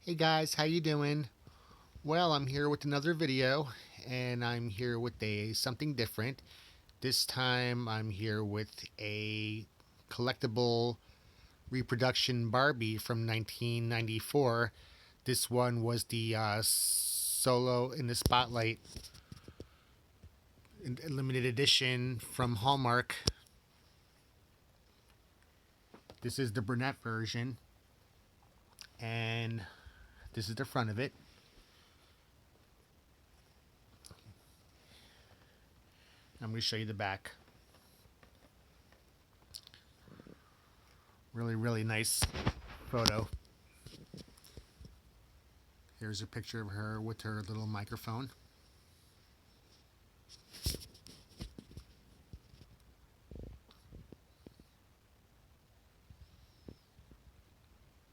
Hey guys, how you doing? Well, I'm here with another video, and I'm here with a something different. This time, I'm here with a collectible reproduction Barbie from 1994. This one was the Solo in the Spotlight limited edition from Hallmark. This is the brunette version, and this is the front of it. I'm going to show you the back. Really, really nice photo. Here's a picture of her with her little microphone.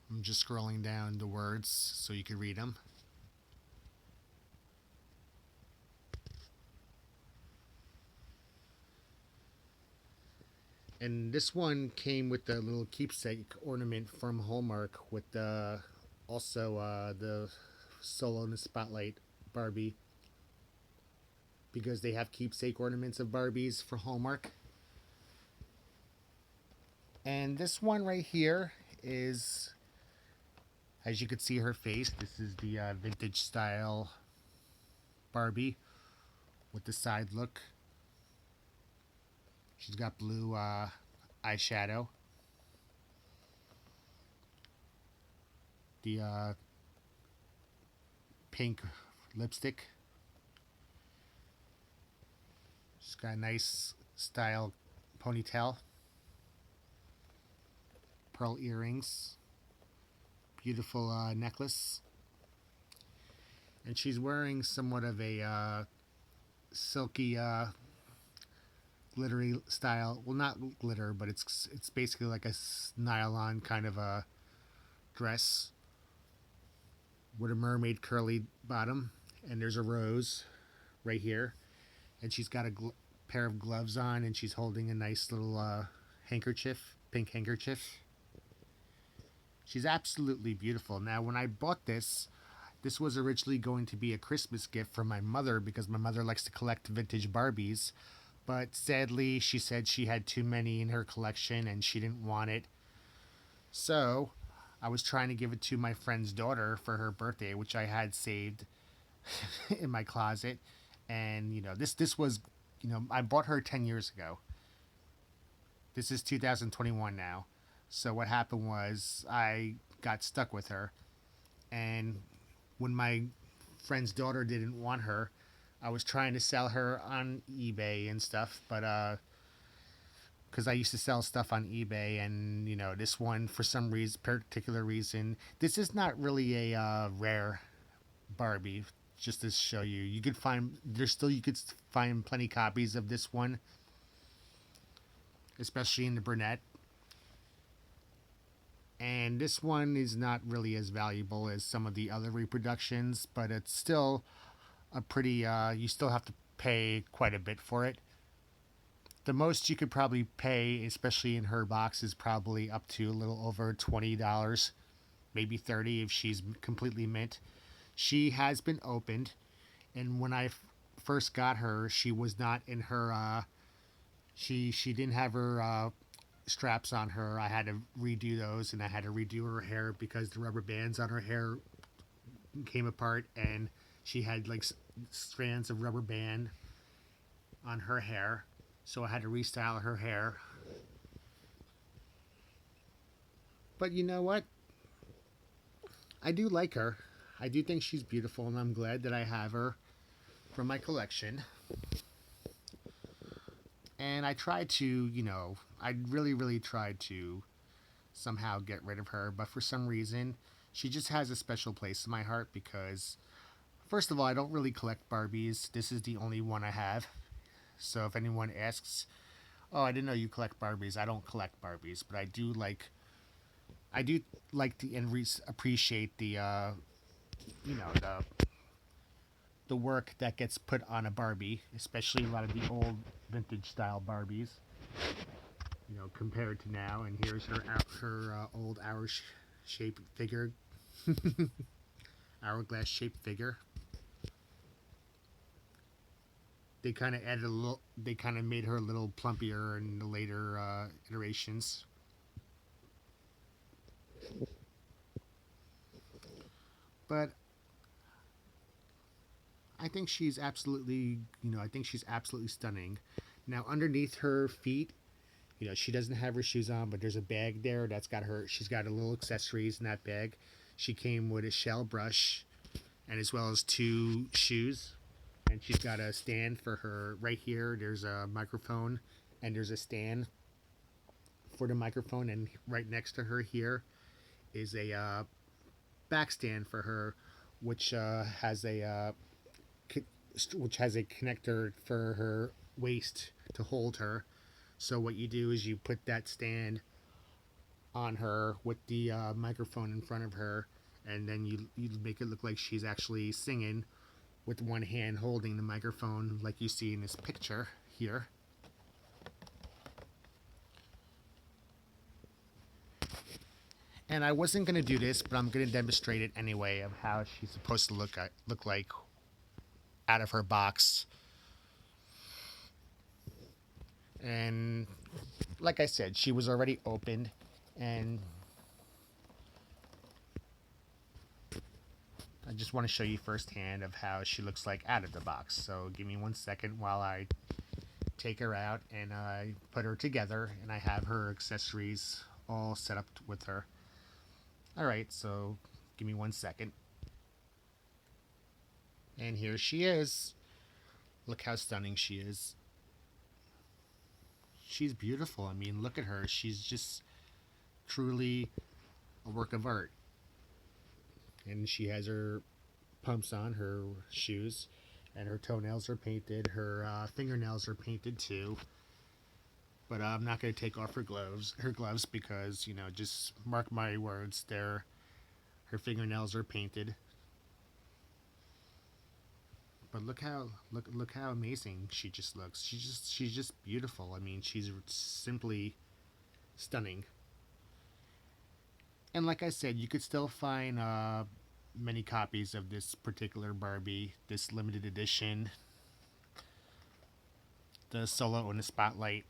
I'm just scrolling down the words so you can read them. And this one came with the little keepsake ornament from Hallmark with the the Solo in the Spotlight Barbie, because they have keepsake ornaments of Barbies for Hallmark. And this one right here is, as you can see her face, this is the vintage style Barbie with the side look. She's got blue eyeshadow. The pink lipstick. She's got a nice style ponytail. Pearl earrings. Beautiful necklace. And she's wearing somewhat of a silky glittery style. Well, not glitter, but it's basically like a nylon kind of a dress with a mermaid curly bottom, and there's a rose right here, and she's got a pair of gloves on, and she's holding a nice little handkerchief, pink handkerchief. She's absolutely beautiful. Now, when I bought this was originally going to be a Christmas gift for my mother, because my mother likes to collect vintage Barbies. But sadly, she said she had too many in her collection and she didn't want it. So I was trying to give it to my friend's daughter for her birthday, which I had saved in my closet. And this was, I bought her 10 years ago. This is 2021 now. So what happened was I got stuck with her, and when my friend's daughter didn't want her, I was trying to sell her on eBay and stuff, but because I used to sell stuff on eBay, and this one, for some particular reason, this is not really a rare Barbie. Just to show you, you could find plenty copies of this one, especially in the brunette. And this one is not really as valuable as some of the other reproductions, but it's still a pretty. You still have to pay quite a bit for it. The most you could probably pay, especially in her box, is probably up to a little over $20, maybe 30 if she's completely mint. She has been opened, and when I first got her, she was not in her. She didn't have her straps on her. I had to redo those, and I had to redo her hair because the rubber bands on her hair came apart, and she had like strands of rubber band on her hair, so I had to restyle her hair. But you know what? I do like her. I do think she's beautiful, and I'm glad that I have her from my collection. And I tried to, I really, really tried to somehow get rid of her, but for some reason, she just has a special place in my heart because, first of all, I don't really collect Barbies. This is the only one I have. So if anyone asks, "Oh, I didn't know you collect Barbies," I don't collect Barbies, but I do like the and appreciate the, the work that gets put on a Barbie, especially a lot of the old vintage style Barbies. Compared to now. And here's her old hour shaped figure. hourglass shaped figure. They kind of added a little. They kind of made her a little plumpier in the later iterations. But I think she's absolutely, I think she's absolutely stunning. Now, underneath her feet, she doesn't have her shoes on, but there's a bag there that's got her. She's got a little accessories in that bag. She came with a shell brush, and as well as two shoes. And she's got a stand for her right here. There's a microphone, and there's a stand for the microphone. And right next to her here is a back stand for her, which has a which has a connector for her waist to hold her. So what you do is you put that stand on her with the microphone in front of her, and then you make it look like she's actually singing with one hand holding the microphone, like you see in this picture here. And I wasn't gonna do this, but I'm gonna demonstrate it anyway of how she's supposed to look like out of her box. And like I said, she was already opened, and I just want to show you firsthand of how she looks like out of the box. So give me 1 second while I take her out and I put her together, and I have her accessories all set up with her. Alright, so give me 1 second. And here she is. Look how stunning she is. She's beautiful. I mean, look at her. She's just truly a work of art. And she has her pumps on, her shoes, and her toenails are painted. Her fingernails are painted too. But I'm not going to take off her gloves because, just mark my words, her fingernails are painted. But look how amazing she just looks. She's just beautiful. I mean, she's simply stunning. And like I said, you could still find many copies of this particular Barbie, this limited edition, the solo in the spotlight.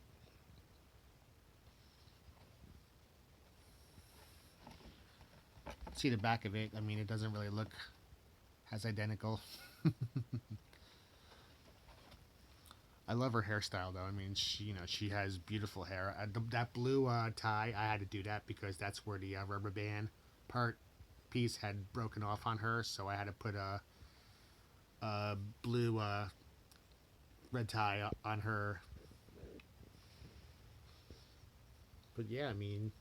See the back of it. I mean, it doesn't really look as identical. I love her hairstyle though. I mean, she has beautiful hair. That blue tie, I had to do that because that's where the rubber band part piece had broken off on her, so I had to put a blue red tie on her. But yeah, I mean,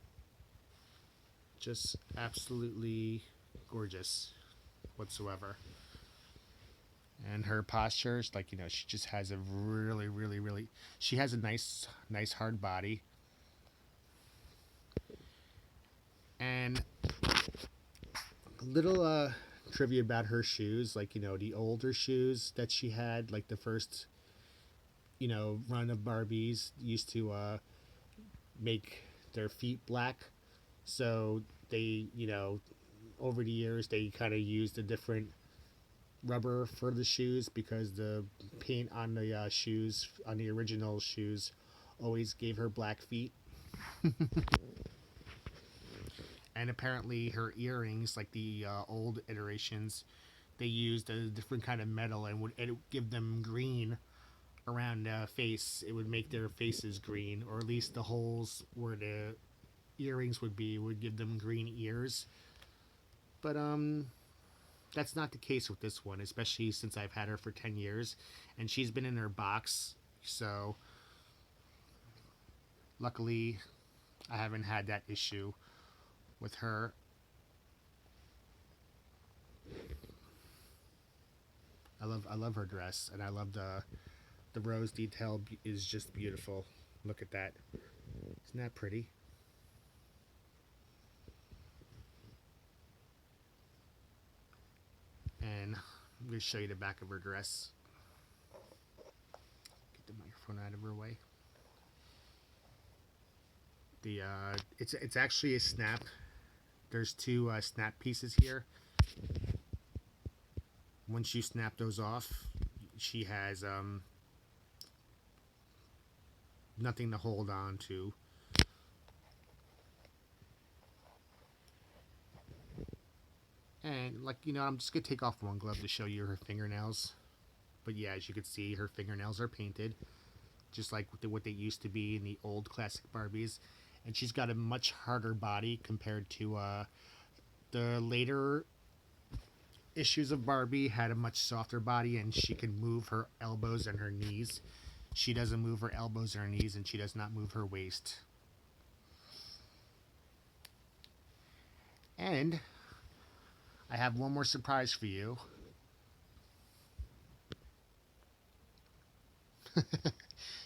just absolutely gorgeous whatsoever. And her postures, like, she just has a really, really, really, she has a nice hard body. And little trivia about her shoes, like, the older shoes that she had, like the first, run of Barbies used to make their feet black. So they, over the years, they kind of used a different rubber for the shoes because the paint on the shoes, on the original shoes, always gave her black feet. And apparently her earrings, like the old iterations, they used a different kind of metal, and it would give them green around the face. It would make their faces green, or at least the holes where the earrings would give them green ears. But that's not the case with this one, especially since I've had her for 10 years and she's been in her box. So luckily I haven't had that issue with her. I love her dress, and I love the rose detail is just beautiful. Look at that. Isn't that pretty? And I'm going to show you the back of her dress. Get the microphone out of her way. It's actually a snap. There's two snap pieces here, Once you snap those off, she has nothing to hold on to. And like, I'm just gonna take off one glove to show you her fingernails. But yeah, as you can see, her fingernails are painted, just like what they used to be in the old classic Barbies. And she's got a much harder body compared to the later issues of Barbie. Had a much softer body, and she can move her elbows and her knees. She doesn't move her elbows or her knees, and she does not move her waist. And I have one more surprise for you.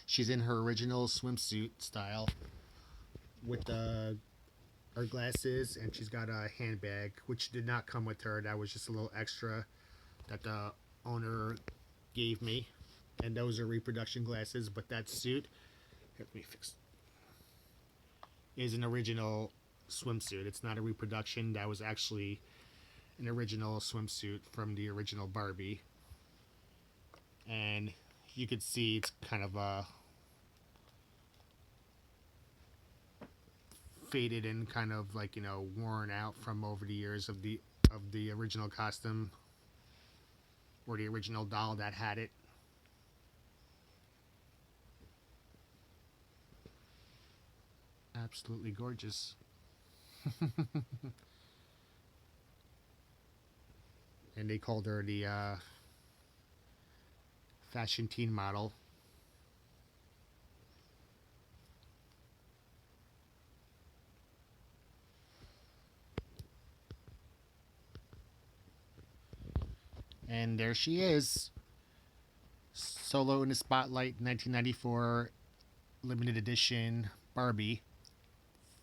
She's in her original swimsuit style with her glasses, and she's got a handbag, which did not come with her. That was just a little extra that the owner gave me. And those are reproduction glasses, but that suit, here, let me fix, is an original swimsuit. It's not a reproduction. That was actually an original swimsuit from the original Barbie. And you could see it's kind of faded and kind of like, worn out from over the years of the original costume, or the original doll that had it. Absolutely gorgeous. And they called her the fashion teen model. And there she is, solo in the spotlight, 1994 limited edition Barbie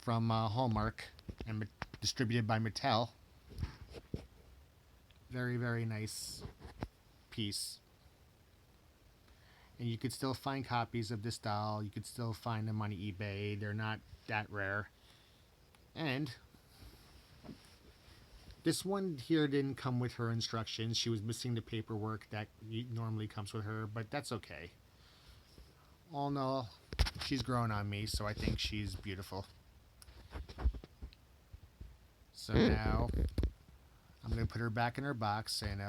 from Hallmark and distributed by Mattel. Very, very nice piece. And you could still find copies of this doll. You could still find them on eBay. They're not that rare. And this one here didn't come with her instructions. She was missing the paperwork that normally comes with her, but that's okay. All in all, she's grown on me, so I think she's beautiful. So now I'm going to put her back in her box and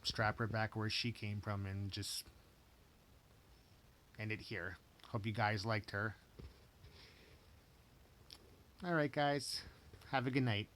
strap her back where she came from and just end it here. Hope you guys liked her. Alright, guys. Have a good night.